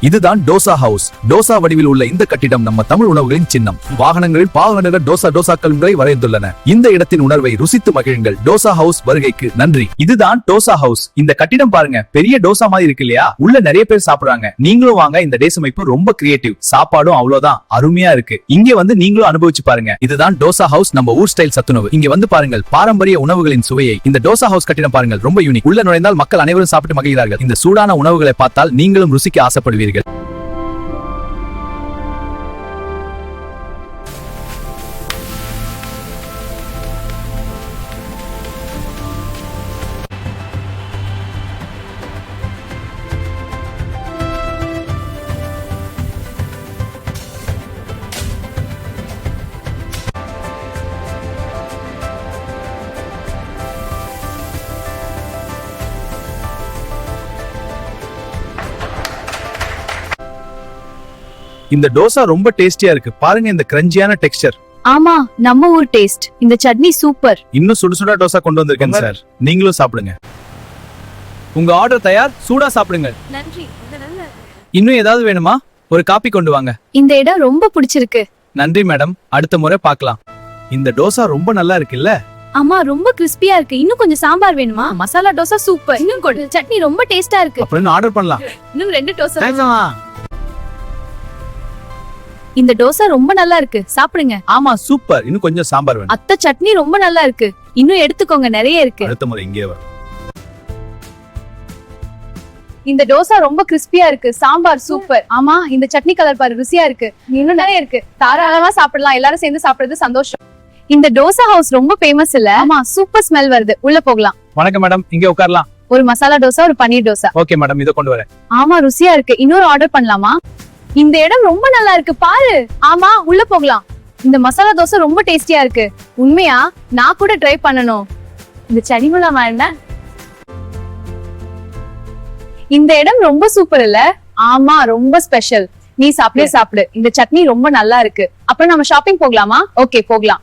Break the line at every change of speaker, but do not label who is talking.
இதுதான் டோசா ஹவுஸ். டோசா வடிவில் உள்ள இந்த கட்டிடம் நம்ம தமிழ் உணவுகளின் சின்னம். வாகனங்களில் பாகநகர் டோசாக்கள் முறை வரைந்துள்ளன. இந்த இடத்தின் உணர்வை ருசித்து மகிழுங்கள். டோசா ஹவுஸ் வருகைக்கு நன்றி. இதுதான் டோசா ஹவுஸ். இந்த கட்டிடம் பாருங்க, பெரிய டோசா மாதிரி இருக்கு இல்லையா? உள்ள நிறைய பேர் சாப்பிடுறாங்க. நீங்களும் வாங்க. இந்த டேஸ் அமைப்பு ரொம்ப கிரியேட்டிவ். சாப்பாடும் அவ்வளவுதான் அருமையா இருக்கு. இங்க வந்து நீங்களும் அனுபவிச்சு பாருங்க. இதுதான் டோசா ஹவுஸ், நம்ம ஊர் ஸ்டைல் சத்துணவு. இங்க வந்து பாருங்கள் பாரம்பரிய உணவுகளின் சுவையை. இந்த டோசா ஹவுஸ் கட்டிடம் பாருங்கள், ரொம்ப யூனிக். உள்ள நுழைந்தால் மக்கள் அனைவரும் சாப்பிட்டு மகிழ்கிறார்கள். இந்த சூடான உணவுகளை பார்த்தால் நீங்களும் ருசிக்க ஆசைப்படுவீர்கள். இந்த டோசா ரொம்ப டேஸ்டியா இருக்கு. பாருங்க இந்த கிரன்ச்சியான டெக்ஸ்சர்.
ஆமா, நம்ம ஊர் டேஸ்ட். இந்த சட்னி சூப்பர்.
இன்னும் சுடுசுடா டோசா கொண்டு வந்திருக்கேன் சார். நீங்களும் சாப்பிடுங்க. உங்க ஆர்டர் தயார். சூடா சாப்பிடுங்க.
நன்றி.
இன்னும் ஏதாவது வேணுமா? ஒரு காப்பி கொண்டு வாங்க.
இந்த இடம் ரொம்ப பிடிச்சிருக்கு.
நன்றி மேடம், அடுத்த முறை பார்க்கலாம். இந்த டோசா ரொம்ப நல்லா இருக்குல்ல?
ஆமா, ரொம்ப கிறிஸ்பியா இருக்கு. இன்னும் கொஞ்சம் சாம்பார் வேணுமா? மசாலா டோசா சூப்பர். இன்னும் கொடு. சட்னி ரொம்ப டேஸ்டா இருக்கு.
அப்புறம் ஆர்டர் பண்ணலாம்.
இன்னும் 2 டோசா. இந்த டோசா ரொம்ப நல்லா இருக்கு. சாப்பிடுங்க.
ஆமா சூப்பர். இன்னும் கொஞ்சம் சாம்பார் வேணும்.
அத்தை சட்னி ரொம்ப நல்லா இருக்கு. இன்னும் எடுத்துக்கோங்க, நிறைய இருக்கு.
அடுத்த முறை இங்கே வா.
இந்த டோசா ரொம்ப கிறிஸ்பியா இருக்கு. சாம்பார் சூப்பர். ஆமா, இந்த சட்னி கலர் பாரு, ருசியா இருக்கு. இன்னும் நிறைய இருக்கு. தாராளமா சாப்பிடலாம். எல்லாரும் சேர்ந்து சாப்பிடுறது சந்தோஷம். இந்த டோசா ஹவுஸ் ரொம்ப ஃபேமஸ் இல்ல? ஆமா, சூப்பர் ஸ்மெல் வருது. உள்ள போகலாம்.
வணக்கம் மேடம், இங்க உட்காரலாம்.
ஒரு மசாலா டோசா, ஒரு பன்னீர் டோசா.
ஓகே மேடம், இத கொண்டு வரேன்.
ஆமா, ருசியா இருக்கு. இன்னொரு ஆர்டர் பண்ணலாமா? இந்த இடம் ரொம்ப நல்லா இருக்கு பாரு. ஆமா, உள்ள போகலாம். இந்த மசாலா தோசை ரொம்ப டேஸ்டியா இருக்கு. உண்மையா? நான் கூட ட்ரை பண்ணணும். இந்த சனிமுலா என்ன? இந்த இடம் ரொம்ப சூப்பர் இல்ல? ஆமா, ரொம்ப ஸ்பெஷல். நீ சாப்பிடு. இந்த சட்னி ரொம்ப நல்லா இருக்கு. அப்புறம் நம்ம ஷாப்பிங் போகலாமா? ஓகே, போகலாம்.